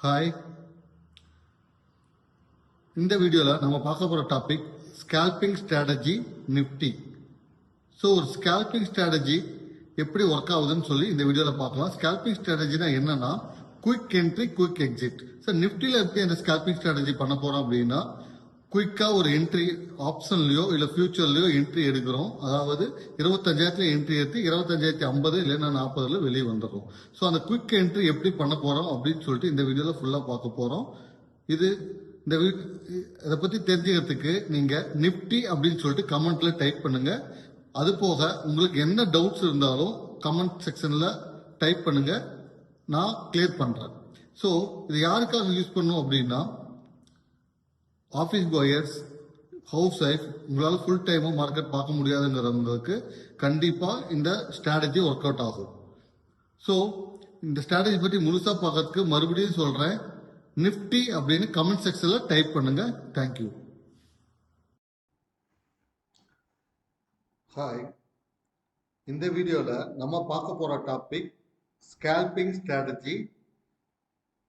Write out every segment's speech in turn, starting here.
Hi, இந்த வீடியோவில் நம்ம பார்க்க போகிற topic scalping strategy Nifty. So ஒரு ஸ்கேல்பிங் ஸ்ட்ராட்டஜி எப்படி ஒர்க் ஆகுதுன்னு சொல்லி இந்த வீடியோவில் பார்க்கலாம். ஸ்கேல்பிங் ஸ்ட்ராட்டஜினா என்னன்னா quick entry quick exit. So நிஃப்டியில் எப்படி அந்த ஸ்கேல்பிங் ஸ்ட்ராட்டஜி பண்ண போகிறோம் அப்படின்னா குயிக்காக ஒரு என்ட்ரி ஆப்ஷன்லையோ இல்லை ஃபியூச்சர்லையோ என்ட்ரி எடுக்கிறோம். அதாவது 25,000 என்ட்ரி எடுத்து 25,050 இல்லைன்னா 40 வெளியே வந்துடுறோம். ஸோ அந்த குயிக் என்ட்ரி எப்படி பண்ண போகிறோம் அப்படின்னு சொல்லிட்டு இந்த வீடியோவில் ஃபுல்லாக பார்க்க போகிறோம். இது இந்த இதை பற்றி தெரிஞ்சுக்கிறதுக்கு நீங்கள் நிஃப்டி அப்படின்னு சொல்லிட்டு கமெண்ட்ல டைப் பண்ணுங்க. அது போக உங்களுக்கு என்ன டவுட்ஸ் இருந்தாலும் கமெண்ட் செக்ஷனில் டைப் பண்ணுங்க, நான் கிளியர் பண்ணுறேன். ஸோ இது யாருக்காக யூஸ் பண்ணும் அப்படின்னா ஆஃபீஸ் கோயர்ஸ், ஹவுஸ் ஒய்ஃப், உங்களால் ஃபுல் டைமும் மார்க்கெட் பார்க்க முடியாதுங்கிறவங்களுக்கு கண்டிப்பாக இந்த ஸ்ட்ராட்டஜி ஒர்க் அவுட் ஆகும். ஸோ இந்த ஸ்ட்ராட்டஜி பற்றி முழுசாக பார்க்கறதுக்கு மறுபடியும் சொல்கிறேன், நிஃப்டி அப்படின்னு கமெண்ட் செக்ஷனில் டைப் பண்ணுங்க. தேங்க்யூ. ஹாய், இந்த வீடியோவில் நம்ம பார்க்க போகிற டாபிக் ஸ்கேல்பிங் ஸ்ட்ராட்டஜி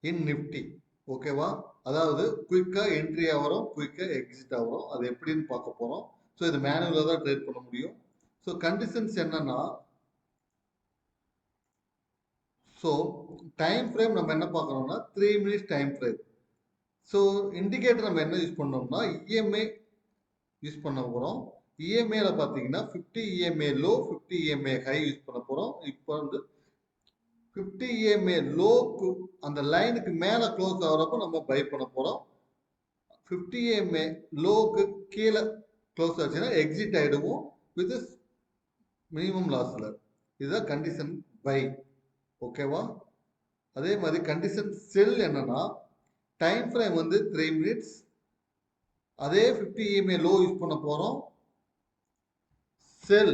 இன் நிஃப்டி. ஓகேவா? அதாவது குயிக்காக என்ட்ரி ஆகிறோம், குயிக்காக எக்ஸிட் ஆகிறோம். அது எப்படின்னு பார்க்க போகிறோம். ஸோ இது மேனுவலாக தான் ட்ரேட் பண்ண முடியும். ஸோ கண்டிஷன்ஸ் என்னன்னா, ஸோ டைம் ஃப்ரேம் நம்ம என்ன பார்க்குறோம்னா 3 minutes time frame. So indicator நம்ம என்ன யூஸ் பண்ணோம்னா இஎம்ஏ யூஸ் பண்ண போகிறோம். இஎம்ஏல பார்த்தீங்கன்னா 50 EMA low, 50 EMA high use பண்ண போகிறோம். இப்போ வந்து 50 இஎம்ஏ லோக்கு அந்த லைனுக்கு மேலே க்ளோஸ் ஆகிறப்போ நம்ம பை பண்ண போகிறோம். 50 இஎம்ஏ லோக்கு கீழே க்ளோஸ் ஆச்சுன்னா எக்ஸிட் ஆகிடுவோம் வித் மினிமம் லாஸில். இதுதான் கண்டிஷன் பை. ஓகேவா? அதே மாதிரி கண்டிஷன் செல் என்னன்னா டைம் ஃப்ரேம் வந்து 3 மினிட்ஸ். அதே 50 இஎம்ஏ லோ யூஸ் பண்ண போகிறோம். செல்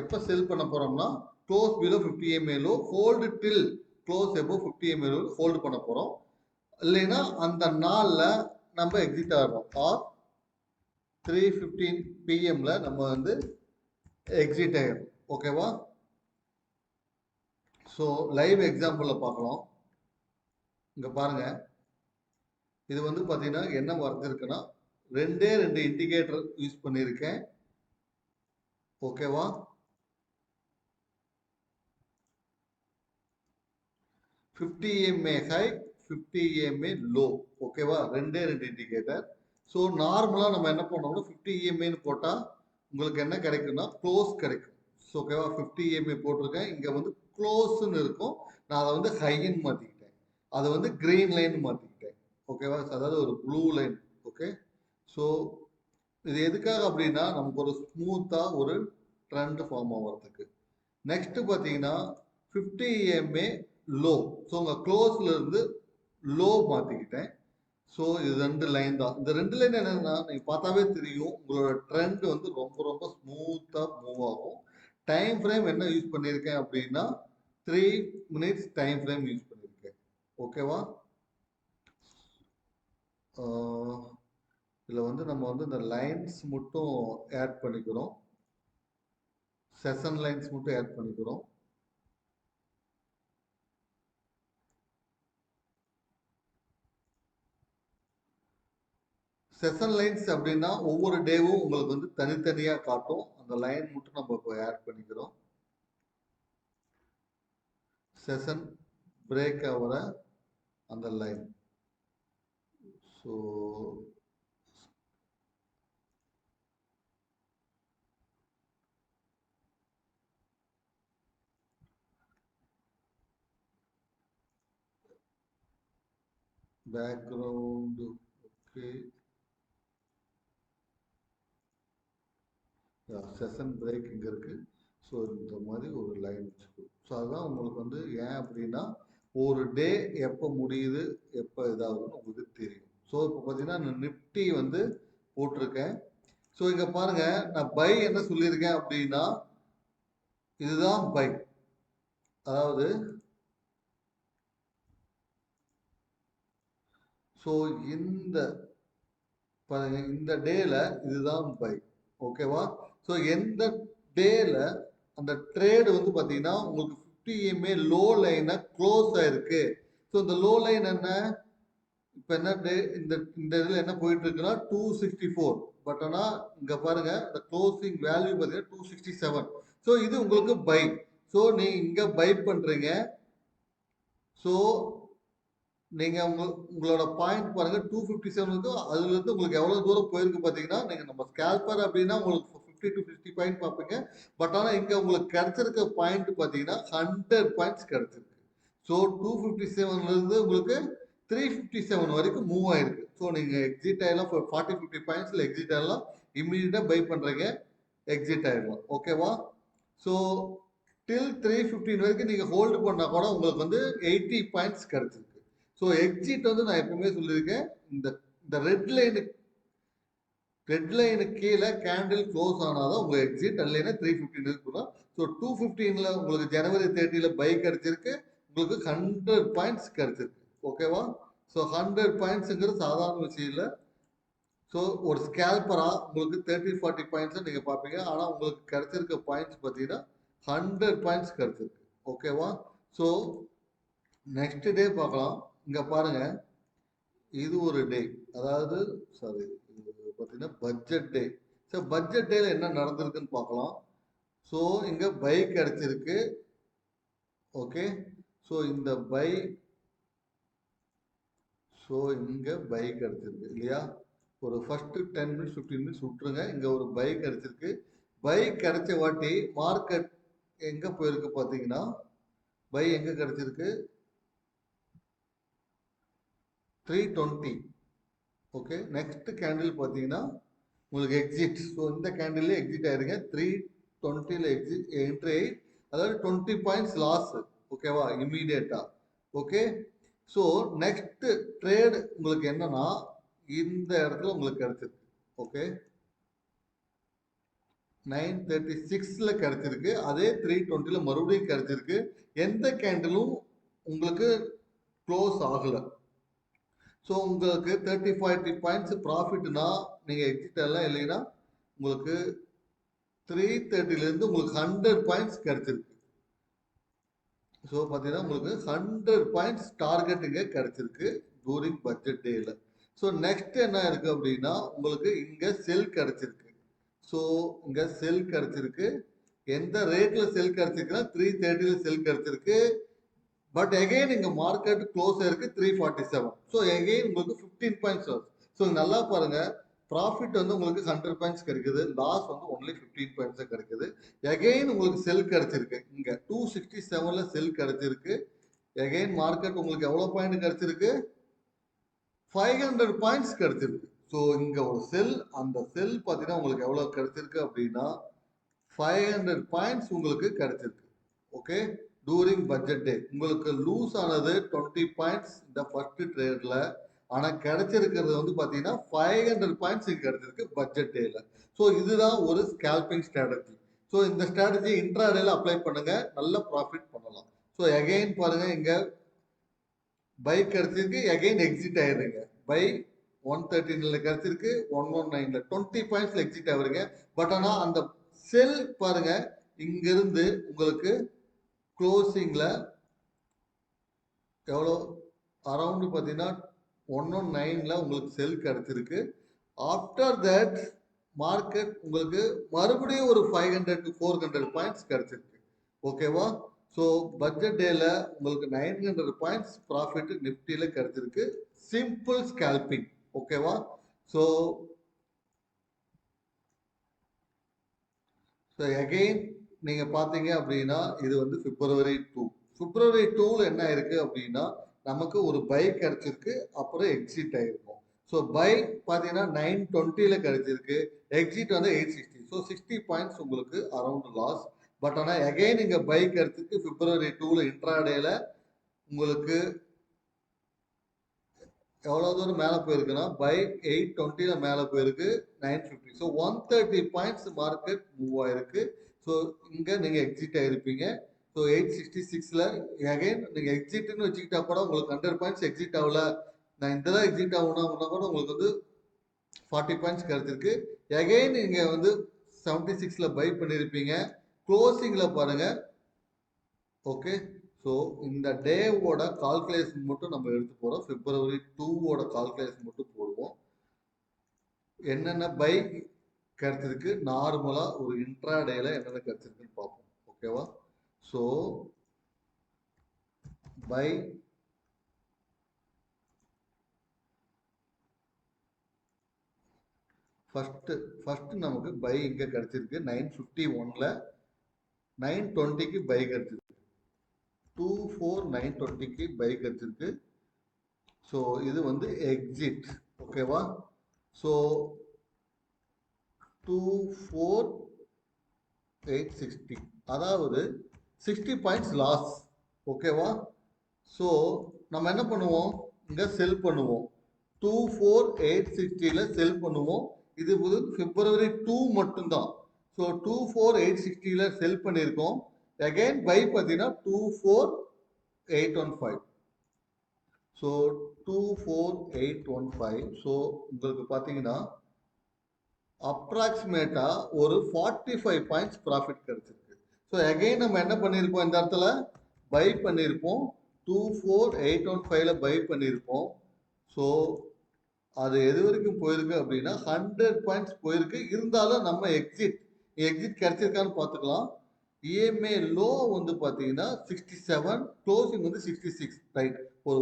எப்போ செல் பண்ண போகிறோம்னா close below 50 EMA low, hold till close above 50 EMA low hold பண்ண போகிறோம். இல்லைன்னா அந்த நாளில் நம்ம எக்ஸிட் ஆகிறோம். ஆர் 3:15 PM நம்ம வந்து எக்ஸிட் ஆகிடும். ஓகேவா? ஸோ லைவ் எக்ஸாம்பிளில் பார்க்கலாம். இங்கே பாருங்க, இது வந்து பார்த்தீங்கன்னா என்ன வரைஞ்சிருக்குன்னா 2 இண்டிகேட்டர் யூஸ் பண்ணியிருக்கேன். ஓகேவா? 50 EMA ஹை, 50 EMA லோ. ஓகேவா? 2 இண்டிகேட்டர். ஸோ நார்மலாக நம்ம என்ன பண்ணோம்னா 50 EMAன்னு போட்டால் உங்களுக்கு என்ன கிடைக்கும்னா க்ளோஸ் கிடைக்கும். ஸோ ஓகேவா? 50 EMA போட்டிருக்கேன், இங்கே வந்து க்ளோஸ்ன்னு இருக்கும். நான் அதை வந்து ஹைன்னு மாற்றிக்கிட்டேன், அதை வந்து கிரீன் லைன் மாற்றிக்கிட்டேன். ஓகேவா? அதாவது ஒரு ப்ளூ லைன். ஓகே. ஸோ இது எதுக்காக அப்படின்னா நமக்கு ஒரு ஸ்மூத்தாக ஒரு ட்ரெண்ட் ஃபார்ம் ஆகிறதுக்கு. நெக்ஸ்ட் பார்த்தீங்கன்னா 50 EMA லோ. ஸோ உங்கள் க்ளோஸ்ல இருந்து லோ மாற்றிக்கிட்டேன். ஸோ இது 2 லைன் தான். இந்த 2 லைன் என்னன்னா நீங்கள் பார்த்தாவே தெரியும் உங்களோட ட்ரெண்ட் வந்து ரொம்ப ரொம்ப ஸ்மூத்தாக மூவ் ஆகும். டைம் ஃப்ரேம் என்ன யூஸ் பண்ணியிருக்கேன் அப்படின்னா 3 மினிட்ஸ் டைம் ஃப்ரேம் யூஸ் பண்ணியிருக்கேன். ஓகேவா? இதில் வந்து நம்ம வந்து இந்த லைன்ஸ் மட்டும் ஆட் பண்ணிக்கிறோம், செஷன் லைன்ஸ் மட்டும் ஆட் பண்ணிக்கிறோம். செஷன் லைன்ஸ் அப்படின்னா ஒவ்வொரு டேவும் உங்களுக்கு வந்து தனித்தனியாக காட்டும். அந்த லைன் மட்டும் நம்ம இப்போ ஆட் பண்ணிக்கிறோம். செஷன் பிரேக் ஆகிற அந்த line. So background okay. Session break இங்கே இருக்குது. ஸோ இந்த மாதிரி ஒரு லைன் வச்சுக்கோ. ஸோ அதுதான் உங்களுக்கு வந்து ஏன் அப்படின்னா ஒரு டே எப்போ முடியுது எப்போ இதாகுதுன்னு உங்களுக்கு தெரியும். ஸோ இப்போ பார்த்தீங்கன்னா நான் நிஃப்டி வந்து போட்டிருக்கேன். ஸோ இங்கே பாருங்க, நான் பை என்ன சொல்லியிருக்கேன் அப்படின்னா இதுதான் பை. அதாவது ஸோ இந்த டேல இதுதான் பை. ஓகேவா? ஸோ எந்த டேல அந்த ட்ரேடு வந்து பார்த்தீங்கன்னா உங்களுக்கு 50 EMA லோ லைனை க்ளோஸ் ஆயிருக்கு. ஸோ இந்த லோ லைன் என்ன, இப்போ என்ன இந்த இந்த இதில் என்ன போயிட்டு இருக்குன்னா 264. பட் ஆனால் இங்கே பாருங்க இந்த க்ளோசிங் வேல்யூ பார்த்தீங்கன்னா 267. ஸோ இது உங்களுக்கு பை. ஸோ நீங்கள் இங்கே பை பண்ணுறீங்க. ஸோ நீங்கள் உங்களோட பாயிண்ட் பாருங்க 257க்கு அதுலேருந்து உங்களுக்கு எவ்வளோ தூரம் போயிருக்கு பார்த்தீங்கன்னா, நீங்கள் நம்ம ஸ்கேல்பர் அப்படின்னா உங்களுக்கு 50 to 50 பாயிண்ட் பார்ப்பீங்க. பட் ஆனால் இங்கே உங்களுக்கு கிடைச்சிருக்க பாயிண்ட் பார்த்தீங்கன்னா 100 பாயிண்ட்ஸ் கிடைச்சிருக்கு. ஸோ 257லேருந்து உங்களுக்கு 357 வரைக்கும் மூவ் ஆயிருக்கு. ஸோ நீங்கள் எக்ஸிட் ஆகிடலாம் 40-50 பாயிண்ட்ஸில் எக்ஸிட் ஆகிடலாம். இம்மீடியட்டாக பை பண்ணுறீங்க, எக்ஸிட் ஆகிடலாம். ஓகேவா? ஸோ டில் 315 வரைக்கும் நீங்கள் ஹோல்டு பண்ணால் கூட உங்களுக்கு வந்து 80 பாயிண்ட்ஸ் கிடைச்சிருக்கு. ஸோ எக்ஸிட் வந்து நான் எப்பவுமே சொல்லியிருக்கேன், இந்த ரெட் லைனுக்கு கீழே கேண்டில் க்ளோஸ் ஆனாதான் உங்க எக்ஸிட், இல்லைன்னா 315 இருக்குன்னா. ஸோ 215ல உங்களுக்கு ஜனவரி 30ல பை கிடைச்சிருக்கு, உங்களுக்கு 100 பாயிண்ட்ஸ் கிடைச்சிருக்கு. ஓகேவா? ஸோ 100 பாயிண்ட்ஸுங்கிறது சாதாரண விஷயம் இல்லை. ஸோ ஒரு ஸ்கேல்பரா உங்களுக்கு 30-40 பாயிண்ட்ஸ் நீங்க பார்ப்பீங்க. ஆனால் உங்களுக்கு கிடைச்சிருக்க பாயிண்ட்ஸ் பார்த்தீங்கன்னா 100 பாயிண்ட்ஸ் கிடைச்சிருக்கு. ஓகேவா? ஸோ நெக்ஸ்ட் டே பார்க்கலாம். இங்க பாருங்க, இது ஒரு டே, அதாவது சாரி இது பார்த்தீங்கன்னா பட்ஜெட் டே. ஸோ பட்ஜெட் டேல என்ன நடந்திருக்குன்னு பார்க்கலாம். ஸோ இங்க பை கிடைச்சிருக்கு. ஓகே, ஸோ இந்த பை, ஸோ இங்க பை கிடைச்சிருக்கு இல்லையா? ஒரு ஃபர்ஸ்ட் 10 மினிட்ஸ் 15 மினிட்ஸ் விட்டுருங்க. இங்க ஒரு பை கிடைச்சிருக்கு. பை கிடைச்ச வாட்டி மார்க்கெட் எங்க போயிருக்கு பார்த்தீங்கன்னா, பை எங்க கிடைச்சிருக்கு 320. ஓகே, நெக்ஸ்ட் கேண்டில் பார்த்தீங்கன்னா உங்களுக்கு எக்ஸிட். ஸோ இந்த கேண்டில்ல எக்ஸிட் ஆயிருங்க. 320ல எக்ஸிட் என்ட்ரி, அதாவது 20 பாயிண்ட்ஸ் லாஸ். ஓகேவா? இம்மீடியட்டா. ஓகே, ஸோ நெக்ஸ்ட் ட்ரேட் உங்களுக்கு என்னன்னா இந்த இடத்துல உங்களுக்கு கிடைச்சிருக்கு. ஓகே, 936ல கிடைச்சிருக்கு. அதே 320ல மறுபடியும் கிடைச்சிருக்கு. எந்த கேண்டிலும் உங்களுக்கு க்ளோஸ் ஆகல. ஸோ உங்களுக்கு 30-40 பாயிண்ட்ஸ் ப்ராஃபிட்னா நீங்கள் எக்ஸிட் ஆகலாம். இல்லைன்னா உங்களுக்கு 330லேருந்து உங்களுக்கு 100 பாயிண்ட்ஸ் கிடைச்சிருக்கு. ஸோ பார்த்தீங்கன்னா உங்களுக்கு 100 பாயிண்ட்ஸ் டார்கெட் இங்கே கிடைச்சிருக்கு டூரிங் பட்ஜெட் டேல. ஸோ நெக்ஸ்ட் என்ன இருக்கு அப்படின்னா, உங்களுக்கு இங்கே செல் கிடைச்சிருக்கு. ஸோ இங்கே செல் கிடைச்சிருக்கு. எந்த ரேட்ல செல் கிடைச்சிருக்குன்னா 330ல செல் கிடைச்சிருக்கு. பட் அகைன் இங்க மார்க்கெட் க்ளோஸ் ஆயிருக்கு 347. ஸோ அகைன் உங்களுக்கு 15 பாயிண்ட்ஸ் வருது. ஸோ நல்லா பாருங்க, ப்ராஃபிட் வந்து உங்களுக்கு 100 பாயிண்ட்ஸ் கிடைக்குது, லாஸ் வந்து ஒன்லி 15 பாயிண்ட்ஸ் கிடைக்குது. அகைன் உங்களுக்கு செல் கிடைச்சிருக்கு. இங்க 267ல செல் கிடைச்சிருக்கு. அகைன் மார்க்கெட் உங்களுக்கு எவ்வளவு பாயிண்ட் கிடைச்சிருக்கு? 500 பாயிண்ட்ஸ் கிடைச்சிருக்கு. ஸோ இங்க ஒரு செல், அந்த செல் பார்த்தீங்கன்னா உங்களுக்கு எவ்வளவு கிடைச்சிருக்கு அப்படின்னா 500 பாயிண்ட்ஸ் உங்களுக்கு கிடைச்சிருக்கு. ஓகே, டூரிங் பட்ஜெட் டே உங்களுக்கு லூஸ் ஆனது 20 பாயிண்ட்ஸ் இந்த ஃபர்ஸ்ட் ட்ரேட்ல. ஆனா கிடைச்சிருக்கிறது வந்து பாத்தீங்கன்னா 500 பாயிண்ட்ஸ் கிடைச்சிருக்கு பட்ஜெட் டேல. ஸோ இதுதான் ஒரு ஸ்கேல்பிங் ஸ்ட்ராட்டஜி. ஸோ இந்த ஸ்ட்ராட்டஜி இன்ட்ராடேல அப்ளை பண்ணுங்க, நல்ல ப்ராஃபிட் பண்ணலாம். ஸோ அகைன் பாருங்க, இங்க பை கிடைச்சிருக்கு, அகைன் எக்ஸிட் ஆயிடுறீங்க. பை 113ல கிடைச்சிருக்கு, 119ல 20 பாயிண்ட்ஸ்ல எக்ஸிட் ஆகுறீங்க. பட் ஆனா அந்த செல் பாருங்க, இங்கிருந்து உங்களுக்கு க்ளோசிங்ல எவ்வளோ அரௌண்ட் பார்த்தீங்கன்னா 119ல உங்களுக்கு செல் கிடைச்சிருக்கு. ஆஃப்டர் தட் மார்க்கெட் உங்களுக்கு மறுபடியும் ஒரு 500 to 400 பாயிண்ட்ஸ் கிடைச்சிருக்கு. ஓகேவா? ஸோ பட்ஜெட் டேல உங்களுக்கு 900 பாயிண்ட்ஸ் ப்ராஃபிட் நிஃப்டியில கிடைச்சிருக்கு. Simple scalping. ஓகேவா? ஸோ அகைன் நீங்க பாத்தீங்க அப்படின்னா இது வந்து பிப்ரவரி 2. பிப்ரவரி 2ல என்ன ஆயிருக்கு அப்படின்னா, நமக்கு ஒரு பை கிடைச்சிருக்கு, அப்புறம் எக்ஸிட் ஆயிருக்கும். ஸோ பை பாத்தீங்கன்னா 920ல கிடைச்சிருக்கு, எக்ஸிட் வந்து 860. ஸோ 60 பாயிண்ட்ஸ் உங்களுக்கு அரௌண்ட் லாஸ். பட் ஆனால் அகைன் இங்க பை கிடைச்சிருக்கு பிப்ரவரி 2ல இன்ட்ராடேல உங்களுக்கு எவ்வளவு தூரம் மேல போயிருக்குன்னா பை 820ல மேல போயிருக்கு 950. ஸோ 130 பாயிண்ட்ஸ் மார்க்கெட் மூவ் ஆயிருக்கு. ஸோ இங்க நீங்க எக்ஸிட் ஆயிருப்பீங்க. ஸோ 866ல அகைன் நீங்க எக்ஸிட்னு வச்சுக்கிட்டா கூட உங்களுக்கு 100 பாயிண்ட்ஸ் எக்ஸிட் ஆகல, நான் இந்த தான் எக்ஸிட் ஆகணும்னா கூட உங்களுக்கு வந்து 40 பாயிண்ட்ஸ் கிடைச்சிருக்கு. அகைன் நீங்க வந்து 76ல பை பண்ணிருப்பீங்க. க்ளோசிங்ல பாருங்க. ஓகே, ஸோ இந்த டேவோட கால்குலேஷன் மட்டும் நம்ம எடுத்து போகிறோம். February 2 கால்குலேஷன் மட்டும் போடுவோம். என்னென்ன பை கிடைச்சிருக்கு, நார்மலாக ஒரு இன்ட்ராடேல என்னென்ன கிடைச்சிருக்குன்னு பார்ப்போம். ஓகேவா? ஸோ பை ஃபர்ஸ்ட் நமக்கு பை இங்கே கிடைச்சிருக்கு 951ல் 920க்கு பை கிடைச்சிருக்கு. 24920க்கு பை கிடைச்சிருக்கு. ஸோ இது வந்து எக்ஸிட். ஓகேவா? ஸோ 24860 அதாவது 60 பாயிண்ட்ஸ் லாஸ். ஓகேவா? ஸோ நம்ம என்ன பண்ணுவோம், இங்கே செல் பண்ணுவோம். 24860ல செல் பண்ணுவோம். இது வந்து February 2 மட்டும்தான். ஸோ 24860ல செல் பண்ணியிருக்கோம். அகைன் பை பார்த்தீங்கன்னா 24815. ஸோ 24815. ஸோ உங்களுக்கு பார்த்தீங்கன்னா அப்ராக்சிமேட்டா ஒரு 45 பாயிண்ட்ஸ் ப்ராஃபிட் கிடைச்சிருக்கு. ஸோ அகைன் நம்ம என்ன பண்ணியிருப்போம், இந்த இடத்துல பை பண்ணியிருப்போம். 24815ல பை பண்ணியிருப்போம். ஸோ அது எது வரைக்கும் போயிருக்கு அப்படின்னா 100 பாயிண்ட்ஸ் போயிருக்கு. இருந்தாலும் நம்ம எக்ஸிட் கிடைச்சிருக்கான்னு பார்த்துக்கலாம். இஎம்ஏ லோ வந்து பார்த்தீங்கன்னா 67, க்ளோசிங் வந்து 66. ரைட், ஒரு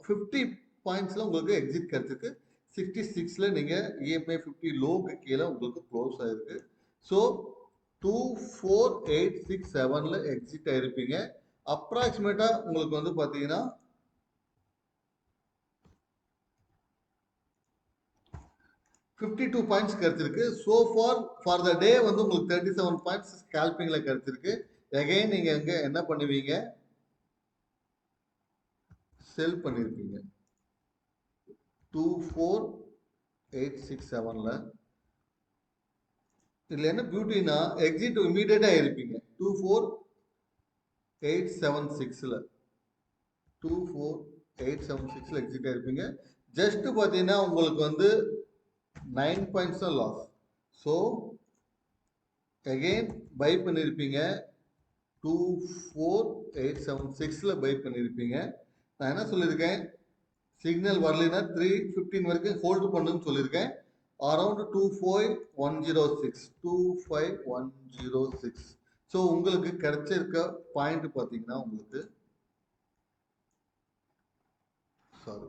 50 பாயிண்ட்ஸில் உங்களுக்கு எக்ஸிட் கிடைச்சிருக்கு. 66ல் நீங்கள் இஎம்ஏ 50 லோக்கு கீழே உங்களுக்கு க்ளோஸ் ஆயிருக்கு. ஸோ 24867ல் எக்ஸிட் ஆயிருப்பீங்க. அப்ராக்சிமேட்டாக உங்களுக்கு வந்து பார்த்தீங்கன்னா 52 பாயிண்ட்ஸ் கிடைச்சிருக்கு. ஸோ ஃபார் த டே வந்து உங்களுக்கு 37 பாயிண்ட்ஸ் ஸ்கேல்பிங்ல கிடைச்சிருக்கு. அகைன் நீங்க எங்க என்ன பண்ணுவீங்க, செல் பண்ணிருப்பீங்க 24867ல. இதுல என்ன பியூட்டினா எக்ஸிட் இமீடியட்டா இருப்பீங்க. 24876ல 24876ல எக்ஸிட் ஆயிருப்பீங்க. ஜஸ்ட் பார்த்தீங்கன்னா உங்களுக்கு வந்து 9 பாயிண்ட்ஸ் தான் லாஸ். ஸோ அகெயின் பை பண்ணியிருப்பீங்க. 24876ல பை பண்ணியிருப்பீங்க. நான் என்ன சொல்லியிருக்கேன், சிக்னல் வரலைன்னா 315 வரைக்கும் ஹோல்டு பண்ணுன்னு சொல்லியிருக்கேன். அரௌண்ட் 25106. ஸோ உங்களுக்கு கிடைச்சிருக்க பாயிண்ட் பார்த்தீங்கன்னா உங்களுக்கு சாரி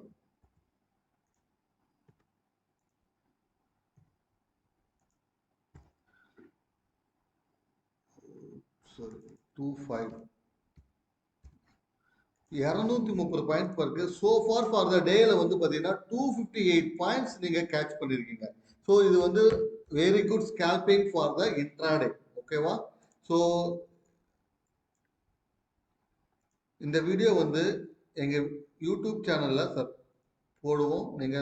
230 பாயிண்ட் இருக்கு. ஸோ ஃபார் த டேல வந்து பார்த்தீங்கன்னா 258 பாயிண்ட்ஸ் நீங்க கேட்ச் பண்ணிருக்கீங்க. ஸோ இது வந்து very good scalping for the intraday. ஓகேவா? ஸோ இந்த வீடியோ வந்து எங்க யூடியூப் சேனல்ல போடுவோம். நீங்க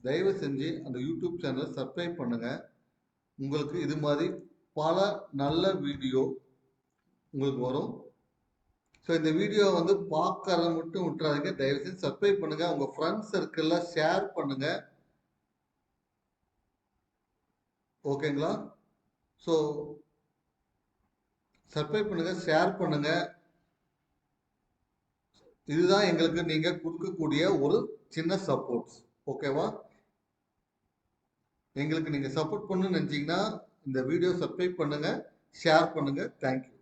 தயவு செஞ்சு அந்த யூடியூப் சேனலை சப்ஸ்கிரைப் பண்ணுங்க. உங்களுக்கு இது மாதிரி பல நல்ல வீடியோ உங்களுக்கு வரும். ஸோ இந்த வீடியோ வந்து பார்க்கறத மட்டும் விட்டுறாதீங்க. தயவு செஞ்சு சப்ஸ்கிரைப் பண்ணுங்க, உங்க ஃப்ரெண்ட்ஸ் சர்க்கிள்ல ஷேர் பண்ணுங்க. ஓகேங்களா? ஸோ சப்ஸ்கிரைப் பண்ணுங்க, ஷேர் பண்ணுங்க. இதுதான் எங்களுக்கு நீங்க கொடுக்கக்கூடிய ஒரு சின்ன சப்போர்ட். ஓகேவா? எங்களுக்கு நீங்க சப்போர்ட் பண்ணணும்னு நினைச்சீங்கன்னா இந்த வீடியோ சப்ஸ்கிரைப் பண்ணுங்க, ஷேர் பண்ணுங்க. தேங்க்யூ.